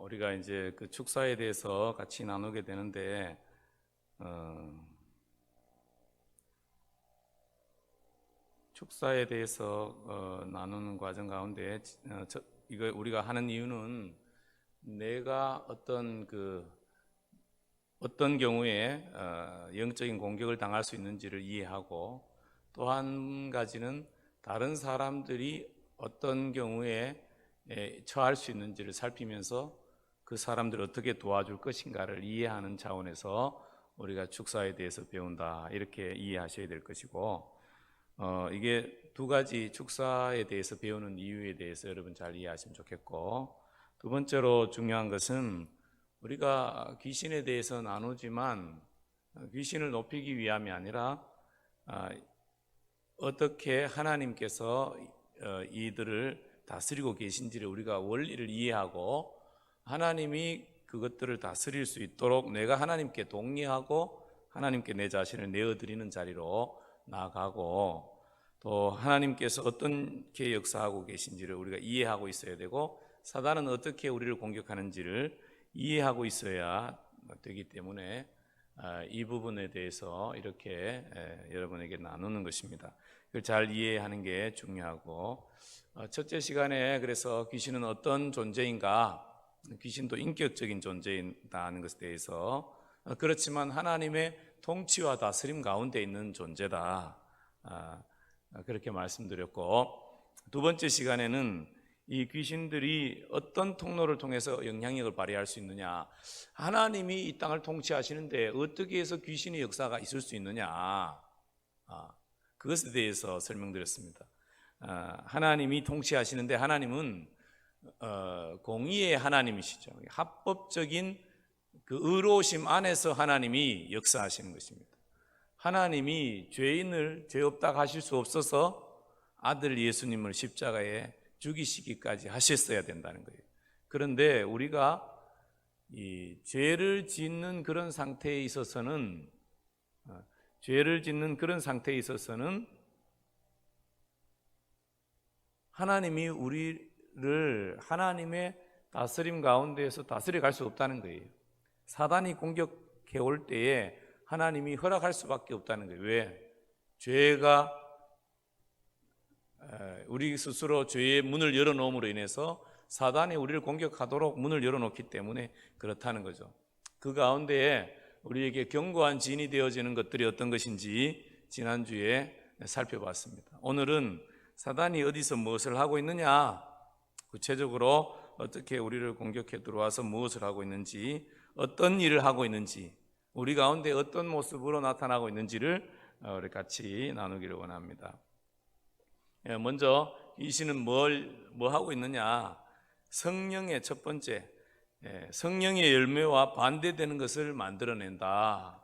우리가 이제 그 축사에 대해서 같이 나누게 되는데, 축사에 대해서 나누는 과정 가운데, 이거 우리가 하는 이유는 내가 어떤 경우에 영적인 공격을 당할 수 있는지를 이해하고, 또 한 가지는 다른 사람들이 어떤 경우에 처할 수 있는지를 살피면서 그 사람들을 어떻게 도와줄 것인가를 이해하는 차원에서 우리가 축사에 대해서 배운다, 이렇게 이해하셔야 될 것이고, 이게 두 가지 축사에 대해서 배우는 이유에 대해서 여러분 잘 이해하시면 좋겠고, 두 번째로 중요한 것은 우리가 귀신에 대해서 나누지만 귀신을 높이기 위함이 아니라 어떻게 하나님께서 이들을 다스리고 계신지를 우리가 원리를 이해하고, 하나님이 그것들을 다스릴 수 있도록 내가 하나님께 동의하고 하나님께 내 자신을 내어드리는 자리로 나아가고, 또 하나님께서 어떻게 역사하고 계신지를 우리가 이해하고 있어야 되고, 사단은 어떻게 우리를 공격하는지를 이해하고 있어야 되기 때문에 이 부분에 대해서 이렇게 여러분에게 나누는 것입니다. 그걸 잘 이해하는 게 중요하고, 첫째 시간에 그래서 귀신은 어떤 존재인가, 귀신도 인격적인 존재다는 것에 대해서, 그렇지만 하나님의 통치와 다스림 가운데 있는 존재다, 그렇게 말씀드렸고, 두 번째 시간에는 이 귀신들이 어떤 통로를 통해서 영향력을 발휘할 수 있느냐, 하나님이 이 땅을 통치하시는데 어떻게 해서 귀신의 역사가 있을 수 있느냐, 그것에 대해서 설명드렸습니다. 하나님이 통치하시는데 하나님은 공의의 하나님이시죠. 합법적인 그 의로우심 안에서 하나님이 역사하시는 것입니다. 하나님이 죄인을 죄 없다 하실 수 없어서 아들 예수님을 십자가에 죽이시기까지 하셨어야 된다는 거예요. 그런데 우리가 이 죄를 짓는 그런 상태에 있어서는 하나님이 우리를 하나님의 다스림 가운데에서 다스려 갈 수 없다는 거예요. 사단이 공격해 올 때에 하나님이 허락할 수밖에 없다는 거예요. 왜? 죄가 우리 스스로 죄의 문을 열어놓음으로 인해서 사단이 우리를 공격하도록 문을 열어놓기 때문에 그렇다는 거죠. 그 가운데에 우리에게 견고한 진이 되어지는 것들이 어떤 것인지 지난주에 살펴봤습니다. 오늘은 사단이 어디서 무엇을 하고 있느냐, 구체적으로 어떻게 우리를 공격해 들어와서 무엇을 하고 있는지, 어떤 일을 하고 있는지, 우리 가운데 어떤 모습으로 나타나고 있는지를 우리 같이 나누기를 원합니다. 먼저 귀신은 뭐 하고 있느냐, 성령의 첫 번째, 성령의 열매와 반대되는 것을 만들어낸다.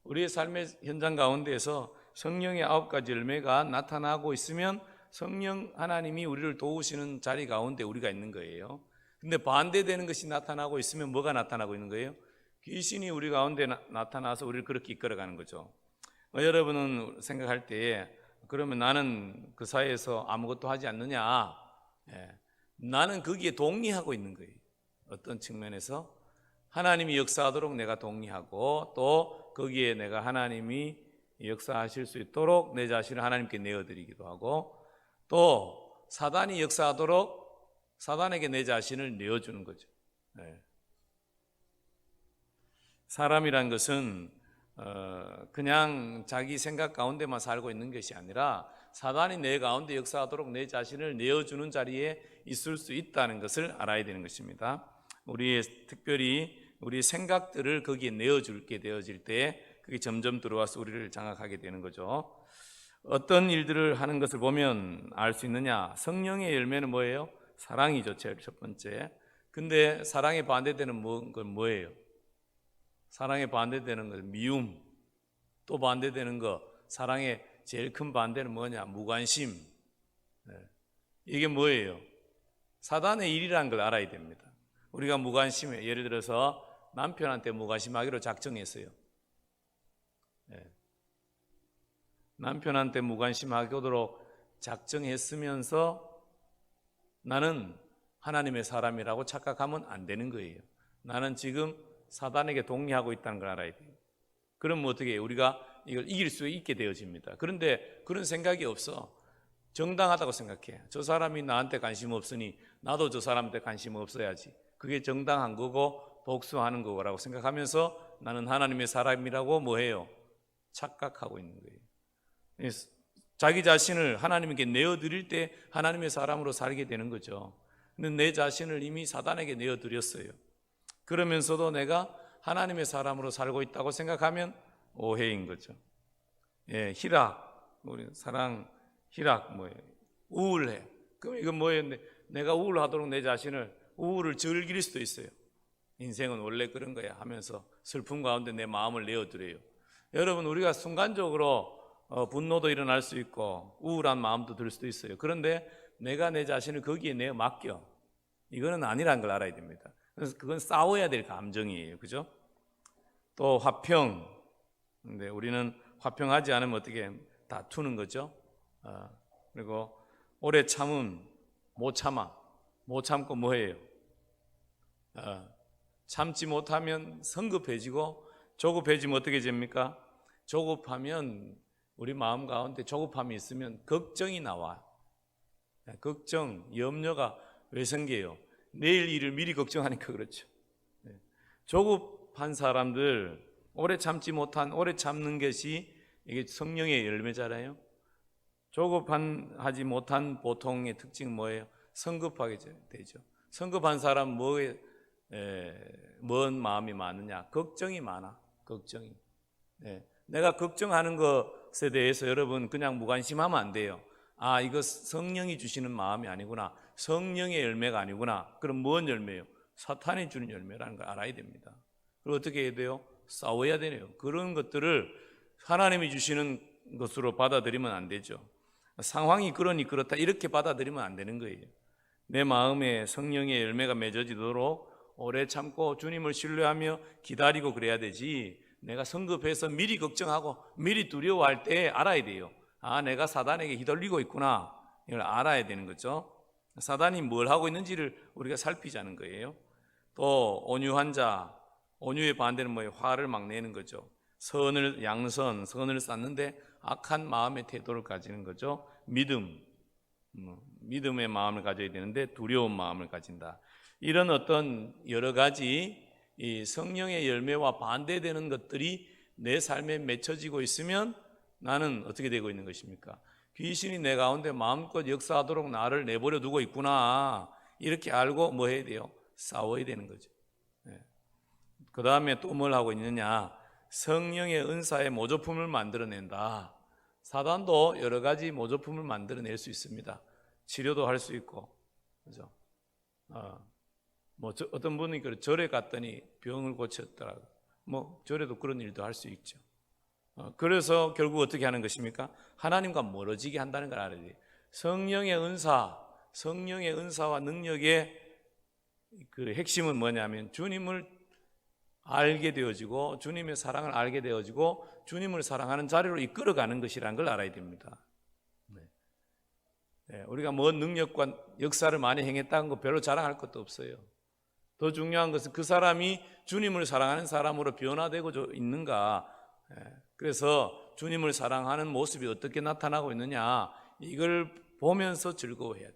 우리의 삶의 현장 가운데에서 성령의 9가지 열매가 나타나고 있으면 성령 하나님이 우리를 도우시는 자리 가운데 우리가 있는 거예요. 근데 반대되는 것이 나타나고 있으면 뭐가 나타나고 있는 거예요? 귀신이 우리 가운데 나타나서 우리를 그렇게 이끌어가는 거죠. 여러분은 생각할 때에 그러면 나는 그 사회에서 아무것도 하지 않느냐? 나는 거기에 동의하고 있는 거예요. 어떤 측면에서 하나님이 역사하도록 내가 동의하고, 또 거기에 내가 하나님이 역사하실 수 있도록 내 자신을 하나님께 내어드리기도 하고, 또 사단이 역사하도록 사단에게 내 자신을 내어주는 거죠. 사람이란 것은 그냥 자기 생각 가운데만 살고 있는 것이 아니라 사단이 내 가운데 역사하도록 내 자신을 내어주는 자리에 있을 수 있다는 것을 알아야 되는 것입니다. 특별히 우리 생각들을 거기에 내어줄게 되어질 때 그게 점점 들어와서 우리를 장악하게 되는 거죠. 어떤 일들을 하는 것을 보면 알 수 있느냐? 성령의 열매는 뭐예요? 사랑이죠, 제일 첫 번째. 근데 사랑에 반대되는 건 뭐예요? 사랑에 반대되는 건 미움. 또 반대되는 거, 사랑의 제일 큰 반대는 뭐냐? 무관심. 이게 뭐예요? 사단의 일이라는 걸 알아야 됩니다. 우리가 무관심해, 예를 들어서 남편한테 무관심하기로 작정했어요. 남편한테 무관심하도록 작정했으면서 나는 하나님의 사람이라고 착각하면 안 되는 거예요. 나는 지금 사단에게 동의하고 있다는 걸 알아야 돼요. 그러면 어떻게 해요? 우리가 이걸 이길 수 있게 되어집니다. 그런데 그런 생각이 없어. 정당하다고 생각해. 저 사람이 나한테 관심 없으니 나도 저 사람한테 관심 없어야지. 그게 정당한 거고 복수하는 거라고 생각하면서 나는 하나님의 사람이라고 뭐해요? 착각하고 있는 거예요. 자기 자신을 하나님께 내어드릴 때 하나님의 사람으로 살게 되는 거죠. 근데 내 자신을 이미 사단에게 내어드렸어요. 그러면서도 내가 하나님의 사람으로 살고 있다고 생각하면 오해인 거죠. 예, 희락, 우리 사랑, 희락 뭐예요? 우울해. 그럼 이건 뭐예요? 내가 우울하도록 내 자신을 우울을 즐길 수도 있어요. 인생은 원래 그런 거야 하면서 슬픔 가운데 내 마음을 내어드려요. 여러분, 우리가 순간적으로 분노도 일어날 수 있고 우울한 마음도 들 수도 있어요. 그런데 내가 내 자신을 거기에 내어 맡겨. 이거는 아니라는 걸 알아야 됩니다. 그래서 그건 싸워야 될 감정이에요. 그죠? 또 화평. 근데 우리는 화평하지 않으면 어떻게 다투는 거죠? 그리고 오래 참음, 못 참아. 못 참고 뭐해요? 참지 못하면 성급해지고 조급해지면 어떻게 됩니까? 조급하면 우리 마음 가운데 조급함이 있으면 걱정이 나와. 걱정, 염려가 왜 생겨요? 내일 일을 미리 걱정하니까 그렇죠. 조급한 사람들, 오래 참지 못한, 오래 참는 것이 이게 성령의 열매잖아요. 조급하지 못한 보통의 특징은 뭐예요? 성급하게 되죠. 성급한 사람 뭐에 뭔 마음이 많으냐? 걱정이 많아. 걱정이. 내가 걱정하는 것에 대해서 여러분 그냥 무관심하면 안 돼요. 아, 이거 성령이 주시는 마음이 아니구나. 성령의 열매가 아니구나. 그럼 뭔 열매예요? 사탄이 주는 열매라는 걸 알아야 됩니다. 그리고 어떻게 해야 돼요? 싸워야 되네요. 그런 것들을 하나님이 주시는 것으로 받아들이면 안 되죠. 상황이 그러니 그렇다 이렇게 받아들이면 안 되는 거예요. 내 마음에 성령의 열매가 맺어지도록 오래 참고 주님을 신뢰하며 기다리고 그래야 되지. 내가 성급해서 미리 걱정하고 미리 두려워할 때 알아야 돼요. 아, 내가 사단에게 휘둘리고 있구나. 이걸 알아야 되는 거죠. 사단이 뭘 하고 있는지를 우리가 살피자는 거예요. 또 온유한 자, 온유의 반대는 뭐예요? 화를 막 내는 거죠. 양선, 선을 쌓는데 악한 마음의 태도를 가지는 거죠. 믿음의 마음을 가져야 되는데 두려운 마음을 가진다. 이런 어떤 여러 가지 이 성령의 열매와 반대되는 것들이 내 삶에 맺혀지고 있으면 나는 어떻게 되고 있는 것입니까? 귀신이 내 가운데 마음껏 역사하도록 나를 내버려 두고 있구나. 이렇게 알고 뭐 해야 돼요? 싸워야 되는 거죠. 그 다음에 또 뭘 하고 있느냐? 성령의 은사의 모조품을 만들어낸다. 사단도 여러 가지 모조품을 만들어낼 수 있습니다. 치료도 할 수 있고, 그죠? 어떤 분이 절에 갔더니 병을 고쳤더라고. 절에도 그런 일도 할 수 있죠. 그래서 결국 어떻게 하는 것입니까? 하나님과 멀어지게 한다는 걸 알아야 돼요. 성령의 은사와 능력의 그 핵심은 뭐냐면 주님을 알게 되어지고 주님의 사랑을 알게 되어지고 주님을 사랑하는 자리로 이끌어가는 것이라는 걸 알아야 됩니다. 우리가 뭔 능력과 역사를 많이 행했다는 거 별로 자랑할 것도 없어요. 더 중요한 것은 그 사람이 주님을 사랑하는 사람으로 변화되고 있는가. 그래서 주님을 사랑하는 모습이 어떻게 나타나고 있느냐, 이걸 보면서 즐거워해야 돼.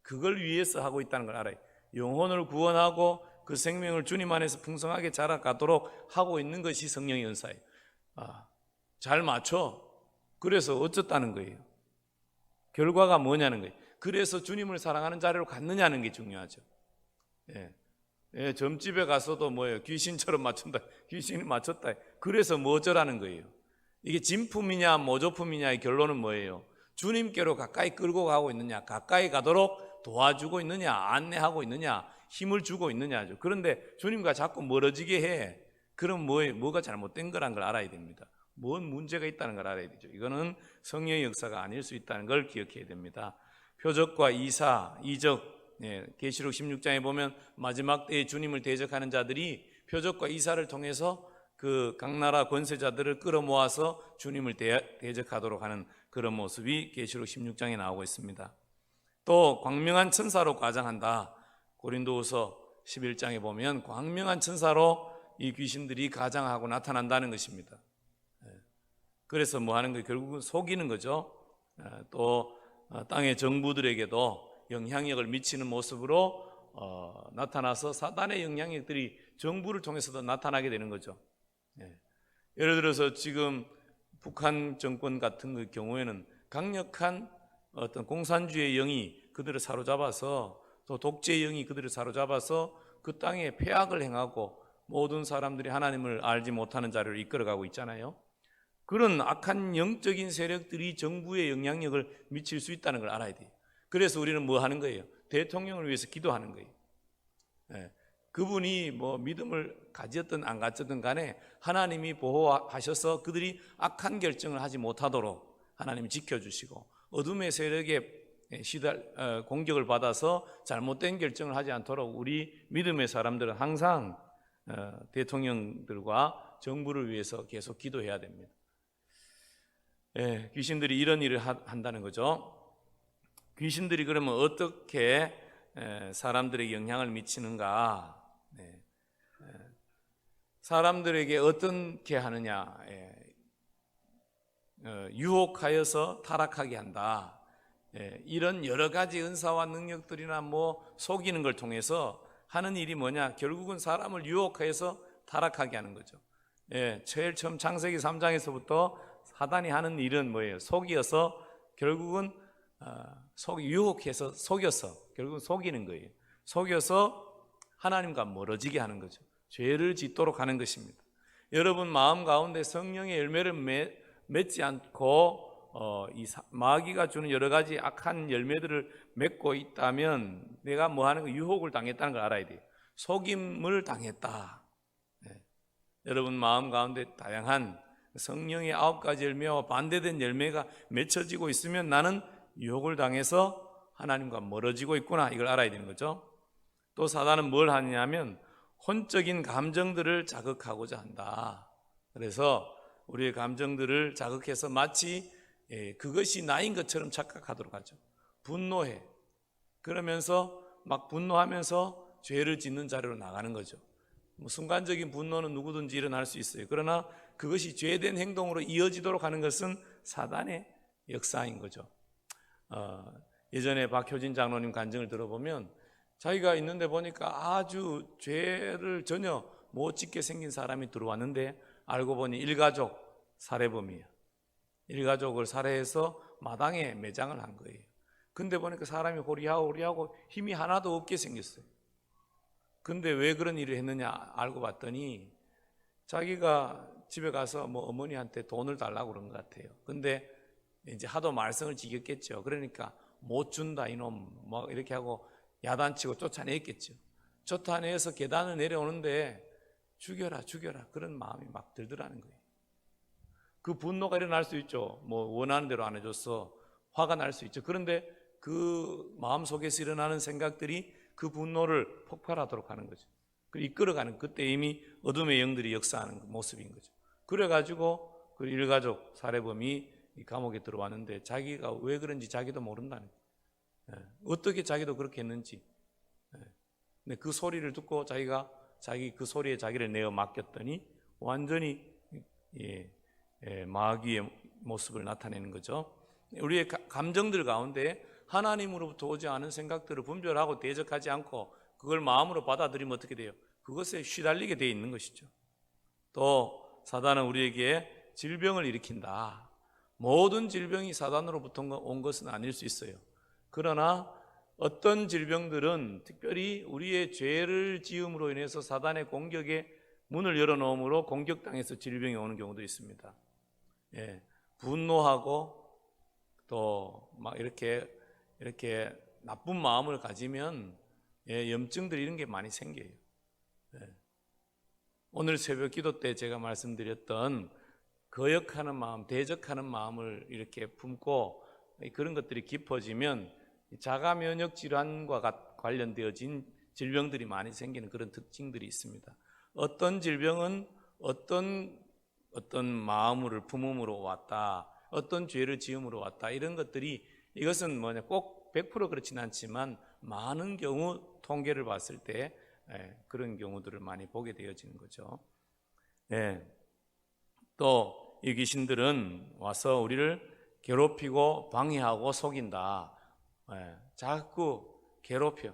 그걸 위해서 하고 있다는 걸 알아요. 영혼을 구원하고 그 생명을 주님 안에서 풍성하게 자라가도록 하고 있는 것이 성령의 은사예요. 잘 맞춰. 그래서 어쩌다는 거예요. 결과가 뭐냐는 거예요. 그래서 주님을 사랑하는 자리로 갔느냐는 게 중요하죠. 점집에 가서도 뭐예요? 귀신처럼 맞춘다. 귀신이 맞췄다. 그래서 뭐 어쩌라는 거예요. 이게 진품이냐 모조품이냐의 결론은 뭐예요? 주님께로 가까이 끌고 가고 있느냐, 가까이 가도록 도와주고 있느냐, 안내하고 있느냐, 힘을 주고 있느냐죠. 그런데 주님과 자꾸 멀어지게 해. 그럼 뭐가 잘못된 거란 걸 알아야 됩니다. 뭔 문제가 있다는 걸 알아야 되죠. 이거는 성령의 역사가 아닐 수 있다는 걸 기억해야 됩니다. 표적과 이적, 계시록 16장에 보면 마지막 때에 주님을 대적하는 자들이 표적과 이사를 통해서 그 각 나라 권세자들을 끌어모아서 주님을 대적하도록 하는 그런 모습이 계시록 16장에 나오고 있습니다. 또 광명한 천사로 과장한다. 고린도후서 11장에 보면 광명한 천사로 이 귀신들이 가장하고 나타난다는 것입니다. 그래서 뭐 하는 거예요? 결국은 속이는 거죠. 또 땅의 정부들에게도 영향력을 미치는 모습으로 나타나서 사단의 영향력들이 정부를 통해서도 나타나게 되는 거죠. 예를 들어서 지금 북한 정권 같은 그 경우에는 강력한 어떤 공산주의 영이 그들을 사로잡아서, 또 독재의 영이 그들을 사로잡아서 그 땅에 폐악을 행하고 모든 사람들이 하나님을 알지 못하는 자리로 이끌어가고 있잖아요. 그런 악한 영적인 세력들이 정부에 영향력을 미칠 수 있다는 걸 알아야 돼요. 그래서 우리는 뭐 하는 거예요? 대통령을 위해서 기도하는 거예요. 그분이 뭐 믿음을 가졌든 안 가졌든 간에 하나님이 보호하셔서 그들이 악한 결정을 하지 못하도록 하나님이 지켜주시고, 어둠의 세력에 공격을 받아서 잘못된 결정을 하지 않도록 우리 믿음의 사람들은 항상 대통령들과 정부를 위해서 계속 기도해야 됩니다. 귀신들이 이런 일을 한다는 거죠. 귀신들이 그러면 어떻게 사람들에게 영향을 미치는가? 사람들에게 어떻게 하느냐? 유혹하여서 타락하게 한다. 이런 여러 가지 은사와 능력들이나 뭐 속이는 걸 통해서 하는 일이 뭐냐? 결국은 사람을 유혹하여서 타락하게 하는 거죠. 제일 처음 창세기 3장에서부터 사단이 하는 일은 뭐예요? 속여서 결국은 유혹해서 속여서 결국은 속이는 거예요. 속여서 하나님과 멀어지게 하는 거죠. 죄를 짓도록 하는 것입니다. 여러분 마음 가운데 성령의 열매를 맺지 않고 이 마귀가 주는 여러 가지 악한 열매들을 맺고 있다면 내가 뭐 하는 거, 유혹을 당했다는 걸 알아야 돼요. 속임을 당했다. 여러분 마음 가운데 다양한 성령의 9가지 열매와 반대된 열매가 맺혀지고 있으면 나는 유혹을 당해서 하나님과 멀어지고 있구나, 이걸 알아야 되는 거죠. 또 사단은 뭘 하냐면 혼적인 감정들을 자극하고자 한다. 그래서 우리의 감정들을 자극해서 마치 그것이 나인 것처럼 착각하도록 하죠. 분노해. 그러면서 막 분노하면서 죄를 짓는 자리로 나가는 거죠. 뭐 순간적인 분노는 누구든지 일어날 수 있어요. 그러나 그것이 죄된 행동으로 이어지도록 하는 것은 사단의 역사인 거죠. 예전에 박효진 장로님 간증을 들어보면 자기가 있는데 보니까 아주 죄를 전혀 못 짓게 생긴 사람이 들어왔는데 알고 보니 일가족 살해범이에요. 일가족을 살해해서 마당에 매장을 한 거예요. 근데 보니까 사람이 호리하고 힘이 하나도 없게 생겼어요. 근데 왜 그런 일을 했느냐 알고 봤더니 자기가 집에 가서 뭐 어머니한테 돈을 달라고 그런 것 같아요. 근데 이제 하도 말썽을 지겼겠죠. 그러니까 못 준다 이놈 뭐 이렇게 하고 야단치고 쫓아냈겠죠. 쫓아내서 계단을 내려오는데 죽여라 그런 마음이 막 들더라는 거예요. 그 분노가 일어날 수 있죠. 뭐 원하는 대로 안 해줬어. 화가 날 수 있죠. 그런데 그 마음속에서 일어나는 생각들이 그 분노를 폭발하도록 하는 거죠. 이끌어가는, 그때 이미 어둠의 영들이 역사하는 모습인 거죠. 그래가지고 그 일가족 살해범이 이 감옥에 들어왔는데 자기가 왜 그런지 자기도 모른다는 거예요. 어떻게 자기도 그렇게 했는지. 근데 그 소리를 듣고 자기 그 소리에 자기를 내어 맡겼더니 완전히 마귀의 모습을 나타내는 거죠. 우리의 감정들 가운데 하나님으로부터 오지 않은 생각들을 분별하고 대적하지 않고 그걸 마음으로 받아들이면 어떻게 돼요? 그것에 휘달리게 되어 있는 것이죠. 또 사단은 우리에게 질병을 일으킨다. 모든 질병이 사단으로부터 온 것은 아닐 수 있어요. 그러나 어떤 질병들은 특별히 우리의 죄를 지음으로 인해서 사단의 공격에 문을 열어놓음으로 공격당해서 질병이 오는 경우도 있습니다. 분노하고 또 막 이렇게 나쁜 마음을 가지면 염증들 이런 게 많이 생겨요. 오늘 새벽 기도 때 제가 말씀드렸던 거역하는 마음, 대적하는 마음을 이렇게 품고 그런 것들이 깊어지면 자가 면역 질환과 관련되어진 질병들이 많이 생기는 그런 특징들이 있습니다. 어떤 질병은 어떤 마음을 품음으로 왔다, 어떤 죄를 지음으로 왔다, 이런 것들이 이것은 꼭 100% 그렇지는 않지만 많은 경우 통계를 봤을 때 그런 경우들을 많이 보게 되어지는 거죠. 또 이 귀신들은 와서 우리를 괴롭히고 방해하고 속인다. 자꾸 괴롭혀.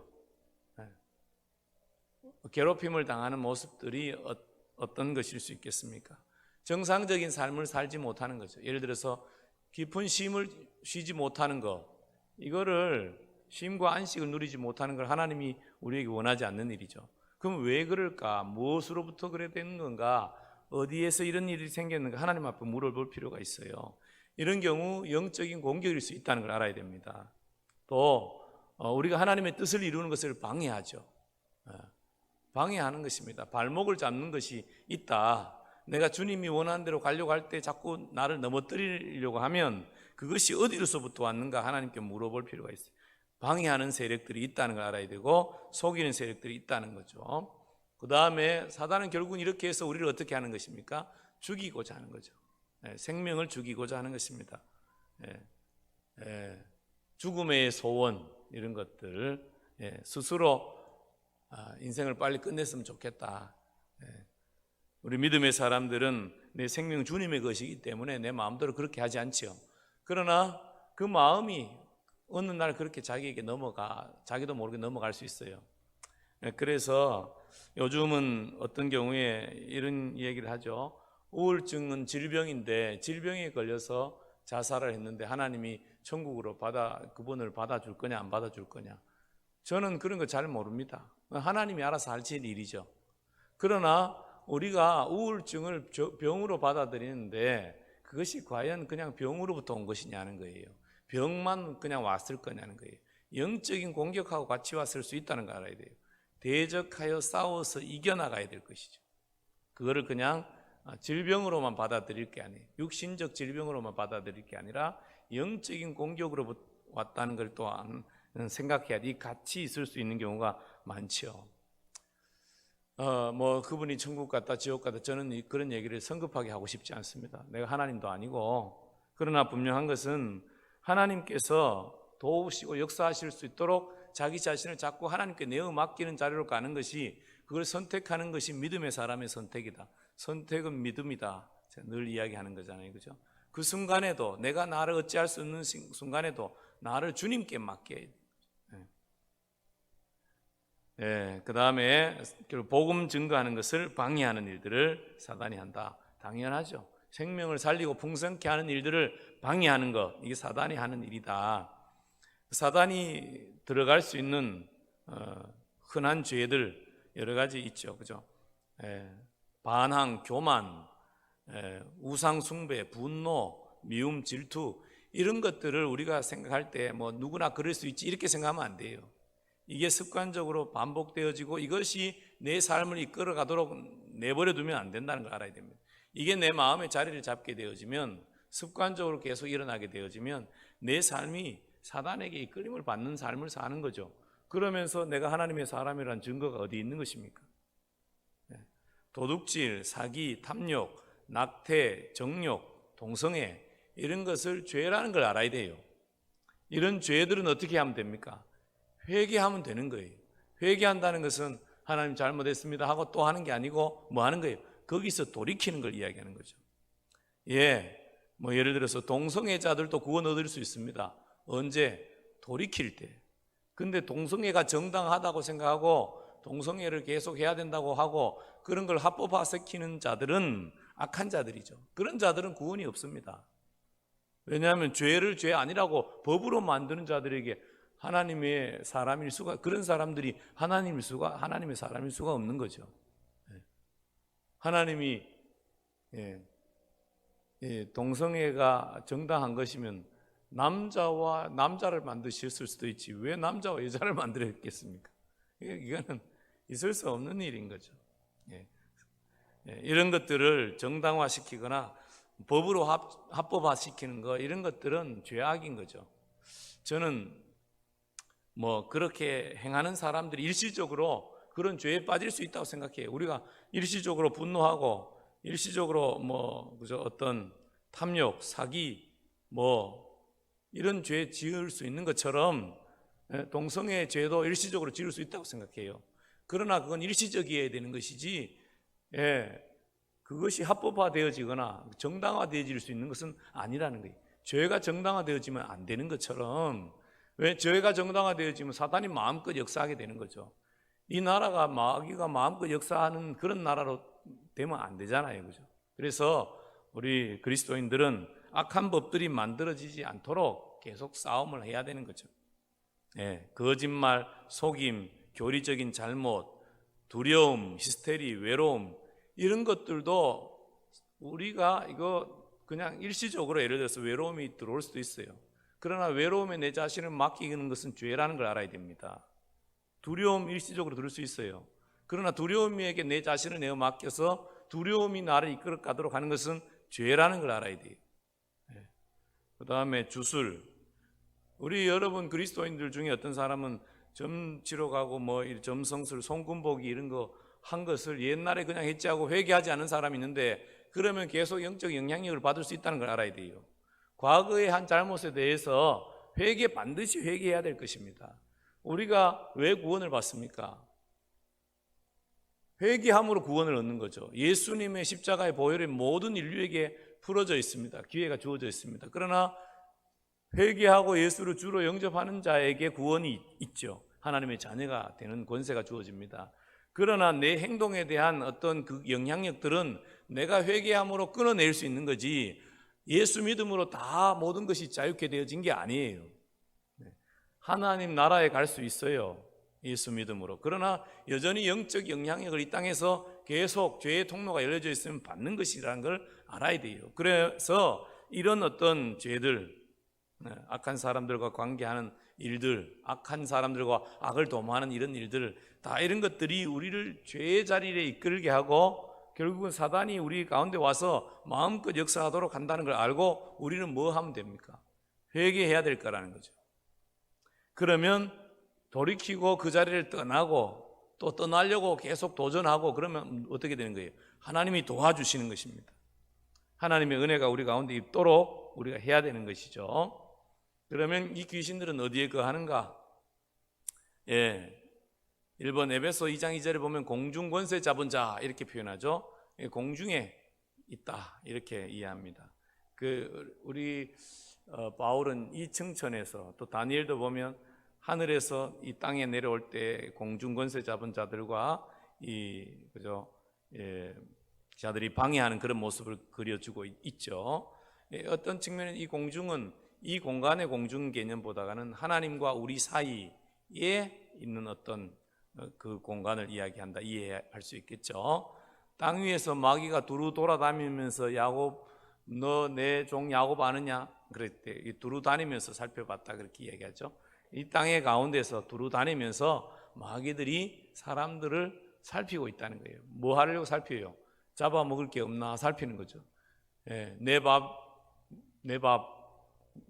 괴롭힘을 당하는 모습들이 어떤 것일 수 있겠습니까? 정상적인 삶을 살지 못하는 거죠. 예를 들어서 깊은 쉼을 쉬지 못하는 것, 이거를 쉼과 안식을 누리지 못하는 걸 하나님이 우리에게 원하지 않는 일이죠. 그럼 왜 그럴까? 무엇으로부터 그래 되는 건가? 어디에서 이런 일이 생겼는가? 하나님 앞에 물어볼 필요가 있어요. 이런 경우 영적인 공격일 수 있다는 걸 알아야 됩니다. 또 우리가 하나님의 뜻을 이루는 것을 방해하죠. 방해하는 것입니다. 발목을 잡는 것이 있다. 내가 주님이 원하는 대로 가려고 할 때 자꾸 나를 넘어뜨리려고 하면 그것이 어디로서부터 왔는가 하나님께 물어볼 필요가 있어요. 방해하는 세력들이 있다는 걸 알아야 되고 속이는 세력들이 있다는 거죠. 그 다음에 사단은 결국은 이렇게 해서 우리를 어떻게 하는 것입니까? 죽이고자 하는 거죠. 생명을 죽이고자 하는 것입니다. 죽음의 소원 이런 것들 스스로 인생을 빨리 끝냈으면 좋겠다. 우리 믿음의 사람들은 내 생명 주님의 것이기 때문에 내 마음대로 그렇게 하지 않지요. 그러나 그 마음이 어느 날 그렇게 자기에게 자기도 모르게 넘어갈 수 있어요. 그래서 요즘은 어떤 경우에 이런 얘기를 하죠. 우울증은 질병인데 질병에 걸려서 자살을 했는데 하나님이 천국으로 그분을 받아줄 거냐 안 받아줄 거냐. 저는 그런 거 잘 모릅니다. 하나님이 알아서 하실 일이죠. 그러나 우리가 우울증을 병으로 받아들이는데 그것이 과연 그냥 병으로부터 온 것이냐는 거예요. 병만 그냥 왔을 거냐는 거예요. 영적인 공격하고 같이 왔을 수 있다는 걸 알아야 돼요. 대적하여 싸워서 이겨나가야 될 것이죠. 그거를 그냥 질병으로만 받아들일 게 아니에요. 육신적 질병으로만 받아들일 게 아니라 영적인 공격으로 왔다는 걸 또한 생각해야 돼. 같이 있을 수 있는 경우가 많죠. 그분이 천국 갔다 지옥 갔다 저는 그런 얘기를 성급하게 하고 싶지 않습니다. 내가 하나님도 아니고. 그러나 분명한 것은 하나님께서 도우시고 역사하실 수 있도록 자기 자신을 자꾸 하나님께 내어 맡기는 자리로 가는 것이, 그걸 선택하는 것이 믿음의 사람의 선택이다. 선택은 믿음이다. 제가 늘 이야기하는 거잖아요. 그죠? 그 순간에도 내가 나를 어찌할 수 없는 순간에도 나를 주님께 맡겨야 돼. 그 다음에 복음 증거하는 것을 방해하는 일들을 사단이 한다. 당연하죠. 생명을 살리고 풍성케 하는 일들을 방해하는 것, 이게 사단이 하는 일이다. 사단이 들어갈 수 있는 흔한 죄들 여러 가지 있죠. 그죠? 반항, 교만, 우상 숭배, 분노, 미움, 질투, 이런 것들을 우리가 생각할 때 누구나 그럴 수 있지 이렇게 생각하면 안 돼요. 이게 습관적으로 반복되어지고 이것이 내 삶을 이끌어 가도록 내버려 두면 안 된다는 걸 알아야 됩니다. 이게 내 마음의 자리를 잡게 되어지면, 습관적으로 계속 일어나게 되어지면 내 삶이 사단에게 이끌림을 받는 삶을 사는 거죠. 그러면서 내가 하나님의 사람이라는 증거가 어디 있는 것입니까? 도둑질, 사기, 탐욕, 낙태, 정욕, 동성애, 이런 것을 죄라는 걸 알아야 돼요. 이런 죄들은 어떻게 하면 됩니까? 회개하면 되는 거예요. 회개한다는 것은 하나님 잘못했습니다 하고 또 하는 게 아니고 뭐 하는 거예요? 거기서 돌이키는 걸 이야기하는 거죠. 예를 들어서 동성애자들도 구원 얻을 수 있습니다. 언제? 돌이킬 때. 근데 동성애가 정당하다고 생각하고 동성애를 계속 해야 된다고 하고 그런 걸 합법화시키는 자들은 악한 자들이죠. 그런 자들은 구원이 없습니다. 왜냐하면 죄를 죄 아니라고 법으로 만드는 자들에게 하나님의 사람일 수가, 그런 사람들이 하나님의 사람일 수가 없는 거죠. 하나님이 동성애가 정당한 것이면 남자와 남자를 만드셨을 수도 있지 왜 남자와 여자를 만들었겠습니까? 이거는 있을 수 없는 일인 거죠. 이런 것들을 정당화시키거나 법으로 합법화시키는 거, 이런 것들은 죄악인 거죠. 저는 그렇게 행하는 사람들이 일시적으로 그런 죄에 빠질 수 있다고 생각해요. 우리가 일시적으로 분노하고 일시적으로 어떤 탐욕, 사기 이런 죄 지을 수 있는 것처럼 동성애 죄도 일시적으로 지을 수 있다고 생각해요. 그러나 그건 일시적이어야 되는 것이지, 그것이 합법화되어지거나 정당화되어질 수 있는 것은 아니라는 거예요. 죄가 정당화되어지면 안 되는 것처럼, 왜 죄가 정당화되어지면 사단이 마음껏 역사하게 되는 거죠. 이 나라가 마귀가 마음껏 역사하는 그런 나라로 되면 안 되잖아요, 그죠? 그래서 우리 그리스도인들은 악한 법들이 만들어지지 않도록 계속 싸움을 해야 되는 거죠. 거짓말, 속임, 교리적인 잘못, 두려움, 히스테리, 외로움, 이런 것들도 우리가 이거 그냥 일시적으로 예를 들어서 외로움이 들어올 수도 있어요. 그러나 외로움에 내 자신을 맡기는 것은 죄라는 걸 알아야 됩니다. 두려움 일시적으로 들을 수 있어요. 그러나 두려움에게 내 자신을 내어 맡겨서 두려움이 나를 이끌어 가도록 하는 것은 죄라는 걸 알아야 돼요. 그 다음에 주술. 우리 여러분 그리스도인들 중에 어떤 사람은 점 치러 가고 점성술, 손금보기 이런 거 한 것을 옛날에 그냥 했지 하고 회개하지 않은 사람이 있는데, 그러면 계속 영적 영향력을 받을 수 있다는 걸 알아야 돼요. 과거의 한 잘못에 대해서 반드시 회개해야 될 것입니다. 우리가 왜 구원을 받습니까? 회개함으로 구원을 얻는 거죠. 예수님의 십자가의 보혈이 모든 인류에게 풀어져 있습니다. 기회가 주어져 있습니다. 그러나 회개하고 예수를 주로 영접하는 자에게 구원이 있죠. 하나님의 자녀가 되는 권세가 주어집니다. 그러나 내 행동에 대한 어떤 그 영향력들은 내가 회개함으로 끊어낼 수 있는 거지, 예수 믿음으로 다 모든 것이 자유케 되어진 게 아니에요. 하나님 나라에 갈 수 있어요, 예수 믿음으로. 그러나 여전히 영적 영향력을 이 땅에서 계속 죄의 통로가 열려져 있으면 받는 것이라는 걸 알아야 돼요. 그래서 이런 어떤 죄들, 악한 사람들과 관계하는 일들, 악한 사람들과 악을 도모하는 이런 일들, 다 이런 것들이 우리를 죄의 자리에 이끌게 하고 결국은 사단이 우리 가운데 와서 마음껏 역사하도록 한다는 걸 알고 우리는 뭐 하면 됩니까? 회개해야 될 거라는 거죠. 그러면 돌이키고 그 자리를 떠나고 또 떠나려고 계속 도전하고 그러면 어떻게 되는 거예요? 하나님이 도와주시는 것입니다. 하나님의 은혜가 우리 가운데 있도록 우리가 해야 되는 것이죠. 그러면 이 귀신들은 어디에 거하는가? 1번 에베소 2장 2절에 보면 공중 권세 잡은 자 이렇게 표현하죠. 공중에 있다 이렇게 이해합니다. 우리 바울은 이 청천에서, 또 다니엘도 보면 하늘에서 이 땅에 내려올 때 공중 권세 잡은 자들과 자들이 방해하는 그런 모습을 그려주고 있죠. 어떤 측면에 이 공중은 이 공간의 공중 개념보다는 하나님과 우리 사이에 있는 어떤 그 공간을 이야기한다, 이해할 수 있겠죠. 땅 위에서 마귀가 두루 돌아다니면서 야곱, 너 내 종 야곱 아느냐? 그럴 때 두루 다니면서 살펴봤다 그렇게 이야기하죠. 이 땅의 가운데서 두루 다니면서 마귀들이 사람들을 살피고 있다는 거예요. 뭐 하려고 살펴요? 잡아먹을 게 없나 살피는 거죠. 내 밥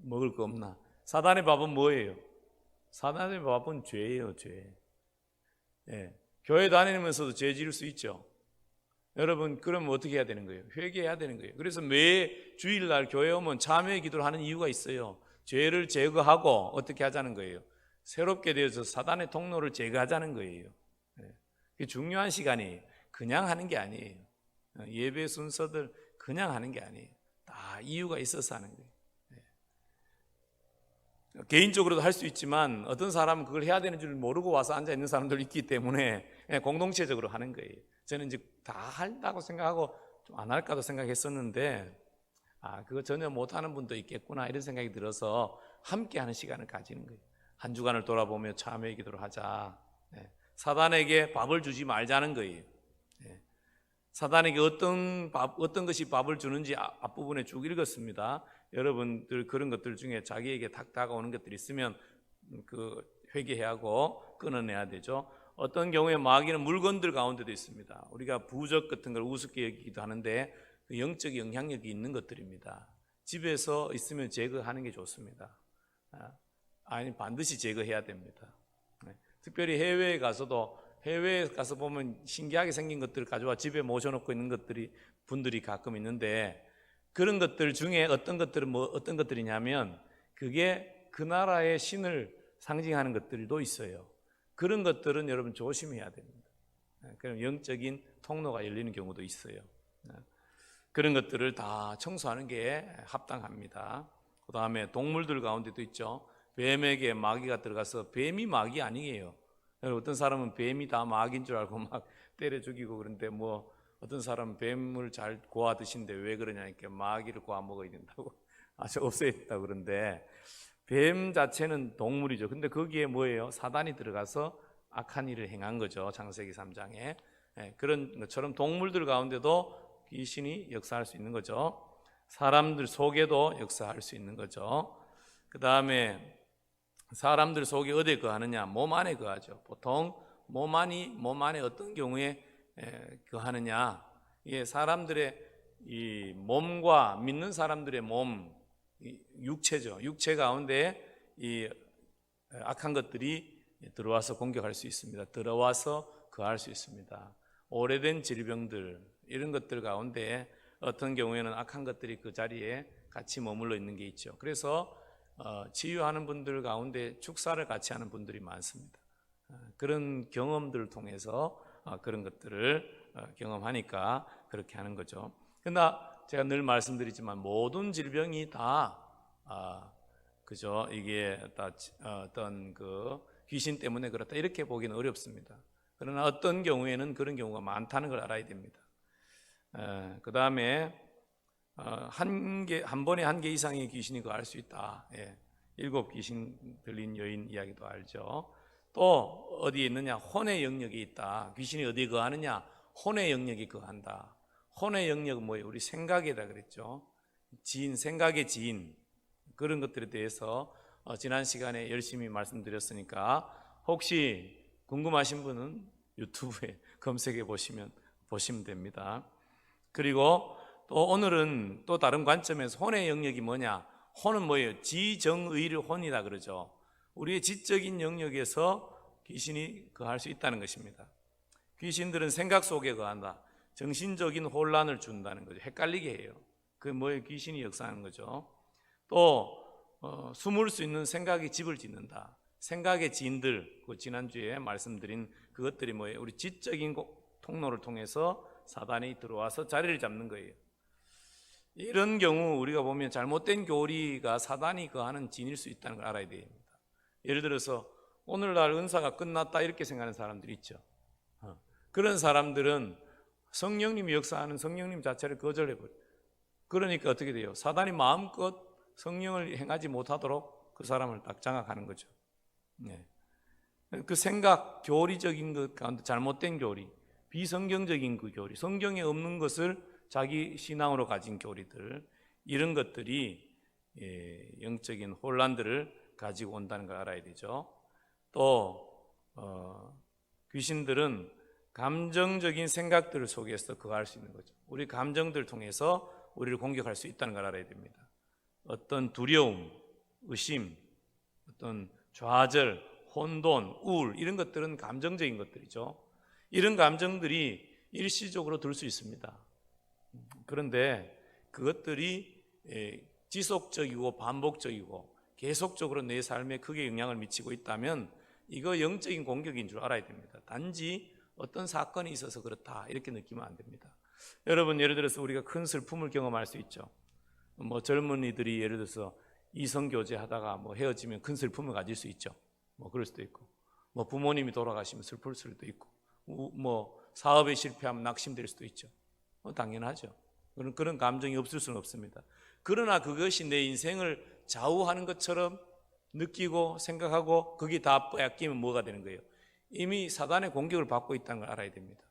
먹을 거 없나? 사단의 밥은 뭐예요? 사단의 밥은 죄예요, 죄. 교회 다니면서도 죄 지을 수 있죠. 여러분, 그러면 어떻게 해야 되는 거예요? 회개해야 되는 거예요. 그래서 매 주일날 교회 오면 참회 기도를 하는 이유가 있어요. 죄를 제거하고 어떻게 하자는 거예요? 새롭게 되어서 사단의 통로를 제거하자는 거예요. 그게 중요한 시간이에요. 그냥 하는 게 아니에요. 예배 순서들 그냥 하는 게 아니에요. 다 이유가 있어서 하는 거예요. 개인적으로도 할 수 있지만 어떤 사람은 그걸 해야 되는 줄 모르고 와서 앉아 있는 사람들 있기 때문에 공동체적으로 하는 거예요. 저는 이제 다 한다고 생각하고 좀 안 할까도 생각했었는데 그거 전혀 못하는 분도 있겠구나 이런 생각이 들어서 함께 하는 시간을 가지는 거예요. 한 주간을 돌아보며 참회 기도를 하자. 사단에게 밥을 주지 말자는 거예요. 사단에게 어떤 것이 밥을 주는지 앞부분에 쭉 읽었습니다. 여러분들 그런 것들 중에 자기에게 탁 다가오는 것들이 있으면 회개해야 하고 끊어내야 되죠. 어떤 경우에 마귀는 물건들 가운데도 있습니다. 우리가 부적 같은 걸 우습게 여기기도 하는데 그 영적 영향력이 있는 것들입니다. 집에서 있으면 제거하는 게 좋습니다. 아니 반드시 제거해야 됩니다. 특별히 해외에 가서 보면 신기하게 생긴 것들을 가져와 집에 모셔놓고 있는 분들이 가끔 있는데, 그런 것들 중에 어떤 것들이냐면 그게 그 나라의 신을 상징하는 것들도 있어요. 그런 것들은 여러분 조심해야 됩니다. 그럼 영적인 통로가 열리는 경우도 있어요. 그런 것들을 다 청소하는 게 합당합니다. 그 다음에 동물들 가운데도 있죠. 뱀에게 마귀가 들어가서, 뱀이 마귀 아니에요. 어떤 사람은 뱀이 다 마귀인 줄 알고 막 때려 죽이고, 그런데 뭐 어떤 사람은 뱀을 잘 고아 드신데 왜 그러냐니까 마귀를 고아 먹어야 된다고 아주 없애야 된다고. 그런데 뱀 자체는 동물이죠. 근데 거기에 뭐예요? 사단이 들어가서 악한 일을 행한 거죠. 창세기 3장에. 그런 것처럼 동물들 가운데도 귀신이 역사할 수 있는 거죠. 사람들 속에도 역사할 수 있는 거죠. 그 다음에 사람들 속에 어디에 거하느냐? 몸 안에 거하죠. 보통 몸 안에 어떤 경우에 거하느냐? 이게 사람들의 이 몸과 믿는 사람들의 몸, 육체죠. 육체 가운데 이 악한 것들이 들어와서 공격할 수 있습니다. 들어와서 거할 수 있습니다. 오래된 질병들, 이런 것들 가운데 어떤 경우에는 악한 것들이 그 자리에 같이 머물러 있는 게 있죠. 그래서 치유하는 분들 가운데 축사를 같이 하는 분들이 많습니다. 그런 경험들을 통해서 그런 것들을 경험하니까 그렇게 하는 거죠. 그러나 제가 늘 말씀드리지만 모든 질병이 다 그죠? 이게 다 어떤 그 귀신 때문에 그렇다 이렇게 보기는 어렵습니다. 그러나 어떤 경우에는 그런 경우가 많다는 걸 알아야 됩니다. 그 다음에 한 번에 한 개 이상의 귀신이 거할 수 있다. 7 귀신 들린 여인 이야기도 알죠. 또 어디에 있느냐? 혼의 영역이 있다. 귀신이 어디에 거하느냐? 혼의 영역이 거한다. 혼의 영역은 뭐예요? 우리 생각이라 그랬죠. 지인, 생각의 지인, 그런 것들에 대해서 지난 시간에 열심히 말씀드렸으니까 혹시 궁금하신 분은 유튜브에 검색해 보시면 됩니다. 그리고 또 오늘은 또 다른 관점에서 혼의 영역이 뭐냐? 혼은 뭐예요? 지정의를 혼이라 그러죠. 우리의 지적인 영역에서 귀신이 거할 수 있다는 것입니다. 귀신들은 생각 속에 거한다. 정신적인 혼란을 준다는 거죠. 헷갈리게 해요. 그 뭐예요? 귀신이 역사하는 거죠. 또 숨을 수 있는 생각의 집을 짓는다. 생각의 지인들, 그 지난주에 말씀드린 그것들이 뭐예요? 우리 지적인 통로를 통해서 사단이 들어와서 자리를 잡는 거예요. 이런 경우 우리가 보면 잘못된 교리가 사단이 거하는 진일 수 있다는 걸 알아야 됩니다. 예를 들어서 오늘날 은사가 끝났다 이렇게 생각하는 사람들이 있죠. 그런 사람들은 성령님이 역사하는 성령님 자체를 거절해버려요. 그러니까 어떻게 돼요? 사단이 마음껏 성령을 행하지 못하도록 그 사람을 딱 장악하는 거죠. 그 생각, 교리적인 것 가운데 잘못된 교리, 비성경적인 그 교리, 성경에 없는 것을 자기 신앙으로 가진 교리들, 이런 것들이 영적인 혼란들을 가지고 온다는 걸 알아야 되죠. 또 귀신들은 감정적인 생각들 속에서 거할 수 있는 거죠. 우리 감정들 통해서 우리를 공격할 수 있다는 걸 알아야 됩니다. 어떤 두려움, 의심, 어떤 좌절, 혼돈, 우울, 이런 것들은 감정적인 것들이죠. 이런 감정들이 일시적으로 들 수 있습니다. 그런데 그것들이 지속적이고 반복적이고 계속적으로 내 삶에 크게 영향을 미치고 있다면 이거 영적인 공격인 줄 알아야 됩니다. 단지 어떤 사건이 있어서 그렇다 이렇게 느끼면 안 됩니다. 여러분, 예를 들어서 우리가 큰 슬픔을 경험할 수 있죠. 뭐 젊은이들이 예를 들어서 이성교제 하다가 뭐 헤어지면 큰 슬픔을 가질 수 있죠. 뭐 그럴 수도 있고, 뭐 부모님이 돌아가시면 슬플 수도 있고, 뭐 사업에 실패하면 낙심될 수도 있죠. 당연하죠. 그런 감정이 없을 수는 없습니다. 그러나 그것이 내 인생을 좌우하는 것처럼 느끼고 생각하고 그게 다 빼앗기면 뭐가 되는 거예요? 이미 사단의 공격을 받고 있다는 걸 알아야 됩니다.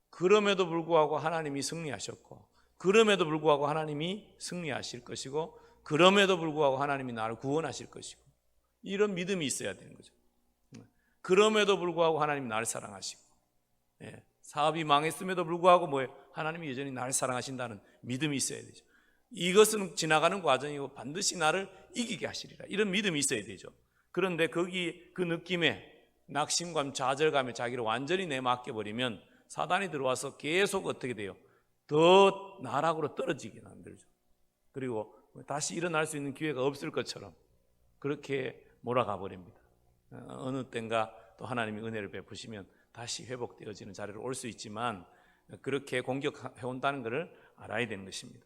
그럼에도 불구하고 하나님이 승리하셨고, 그럼에도 불구하고 하나님이 승리하실 것이고, 그럼에도 불구하고 하나님이 나를 구원하실 것이고, 이런 믿음이 있어야 되는 거죠. 그럼에도 불구하고 하나님이 나를 사랑하시고, 사업이 망했음에도 불구하고 뭐예요? 하나님이 여전히 나를 사랑하신다는 믿음이 있어야 되죠. 이것은 지나가는 과정이고 반드시 나를 이기게 하시리라, 이런 믿음이 있어야 되죠. 그런데 거기 그 느낌에 낙심감, 좌절감에 자기를 완전히 내맡겨버리면 사단이 들어와서 계속 어떻게 돼요? 더 나락으로 떨어지게 만들죠. 그리고 다시 일어날 수 있는 기회가 없을 것처럼 그렇게 몰아가 버립니다. 어느 땐가 또 하나님이 은혜를 베푸시면 다시 회복되어지는 자리로 올 수 있지만 그렇게 공격해 온다는 것을 알아야 되는 것입니다.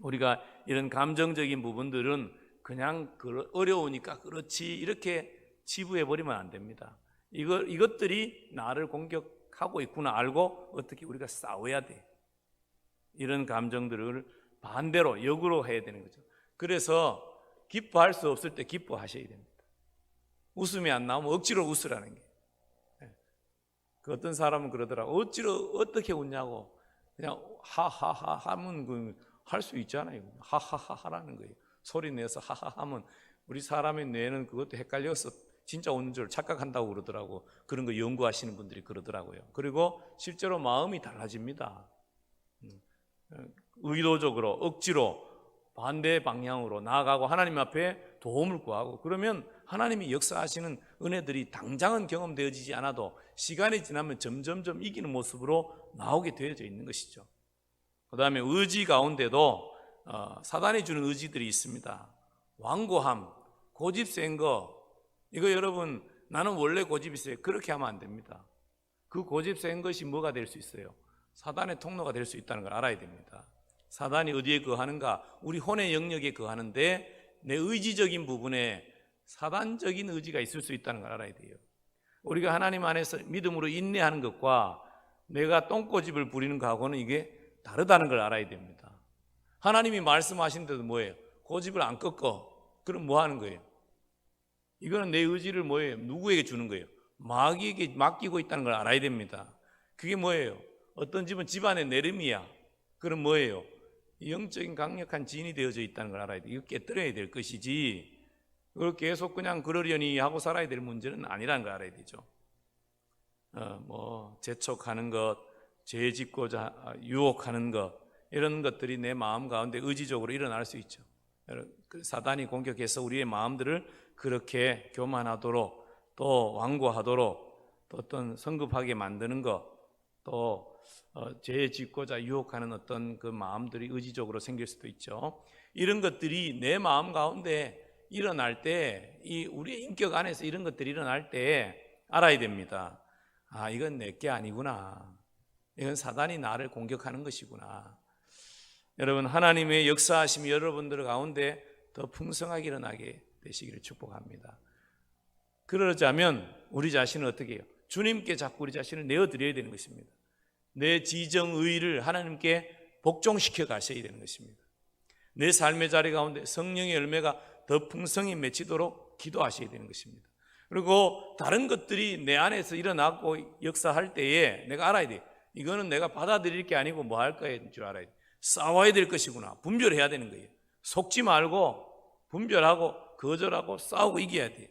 우리가 이런 감정적인 부분들은 그냥 어려우니까 그렇지 이렇게 치부해 버리면 안 됩니다. 이것들이 나를 공격하고 있구나 알고 어떻게 우리가 싸워야 돼. 이런 감정들을 반대로 역으로 해야 되는 거죠. 그래서 기뻐할 수 없을 때 기뻐하셔야 됩니다. 웃음이 안 나오면 억지로 웃으라는 게. 그 어떤 사람은 그러더라고. 억지로 어떻게 웃냐고. 그냥 하하하 하면 할 수 있잖아요. 하하하 하라는 거예요. 소리 내서 하하 하면 우리 사람의 뇌는 그것도 헷갈려서 진짜 웃는 줄 착각한다고 그러더라고. 그런 거 연구하시는 분들이 그러더라고요. 그리고 실제로 마음이 달라집니다. 의도적으로 억지로 반대 방향으로 나아가고 하나님 앞에 도움을 구하고 그러면 하나님이 역사하시는 은혜들이 당장은 경험되어지지 않아도 시간이 지나면 점점점 이기는 모습으로 나오게 되어져 있는 것이죠. 그 다음에 의지 가운데도 사단이 주는 의지들이 있습니다. 완고함, 고집 센 거, 이거 여러분 나는 원래 고집이 세요. 그렇게 하면 안 됩니다. 그 고집 센 것이 뭐가 될 수 있어요? 사단의 통로가 될 수 있다는 걸 알아야 됩니다. 사단이 어디에 거하는가? 우리 혼의 영역에 거하는데 내 의지적인 부분에 사단적인 의지가 있을 수 있다는 걸 알아야 돼요. 우리가 하나님 안에서 믿음으로 인내하는 것과 내가 똥고집을 부리는 것하고는 이게 다르다는 걸 알아야 됩니다. 하나님이 말씀하신 데도 뭐예요? 고집을 안 꺾어. 그럼 뭐 하는 거예요? 이거는 내 의지를 뭐예요? 누구에게 주는 거예요? 마귀에게 맡기고 있다는 걸 알아야 됩니다. 그게 뭐예요? 어떤 집은 집안의 내름이야. 그럼 뭐예요? 영적인 강력한 진이 되어져 있다는 걸 알아야 돼요. 이거 깨뜨려야 될 것이지 그걸 계속 그냥 그러려니 하고 살아야 될 문제는 아니라는 걸 알아야 되죠. 재촉하는 것, 죄 짓고자 유혹하는 것 이런 것들이 내 마음 가운데 의지적으로 일어날 수 있죠. 사단이 공격해서 우리의 마음들을 그렇게 교만하도록 또 완고하도록 또 어떤 성급하게 만드는 것 또 죄 짓고자 유혹하는 어떤 그 마음들이 의지적으로 생길 수도 있죠. 이런 것들이 내 마음 가운데 일어날 때 이 우리의 인격 안에서 이런 것들이 일어날 때 알아야 됩니다. 아, 이건 내게 아니구나. 이건 사단이 나를 공격하는 것이구나. 여러분 하나님의 역사하심이 여러분들 가운데 더 풍성하게 일어나게 되시기를 축복합니다. 그러자면 우리 자신은 어떻게 해요? 주님께 자꾸 우리 자신을 내어드려야 되는 것입니다. 내 지정의를 하나님께 복종시켜 가셔야 되는 것입니다. 내 삶의 자리 가운데 성령의 열매가 더 풍성히 맺히도록 기도하셔야 되는 것입니다. 그리고 다른 것들이 내 안에서 일어나고 역사할 때에 내가 알아야 돼. 이거는 내가 받아들일 게 아니고 뭐 할 거인 줄 알아야 돼. 싸워야 될 것이구나. 분별해야 되는 거예요. 속지 말고 분별하고 거절하고 싸우고 이겨야 돼.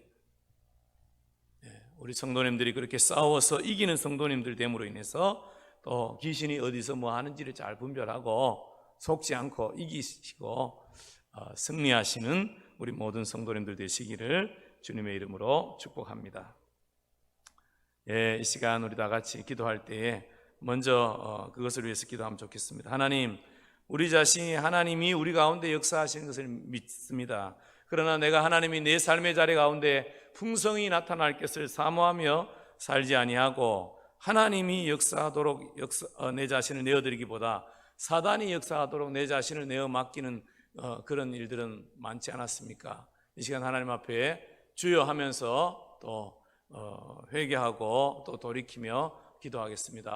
우리 성도님들이 그렇게 싸워서 이기는 성도님들 됨으로 인해서 또 귀신이 어디서 뭐 하는지를 잘 분별하고 속지 않고 이기시고 승리하시는 우리 모든 성도님들 되시기를 주님의 이름으로 축복합니다. 이 시간 우리 다 같이 기도할 때에 먼저 그것을 위해서 기도하면 좋겠습니다. 하나님, 우리 자신이 하나님이 우리 가운데 역사하시는 것을 믿습니다. 그러나 내가 하나님이 내 삶의 자리 가운데 풍성히 나타날 것을 사모하며 살지 아니하고 하나님이 역사하도록 내 자신을 내어드리기보다 사단이 역사하도록 내 자신을 내어 맡기는 그런 일들은 많지 않았습니까? 이 시간 하나님 앞에 주여 하면서 또 회개하고 또 돌이키며 기도하겠습니다.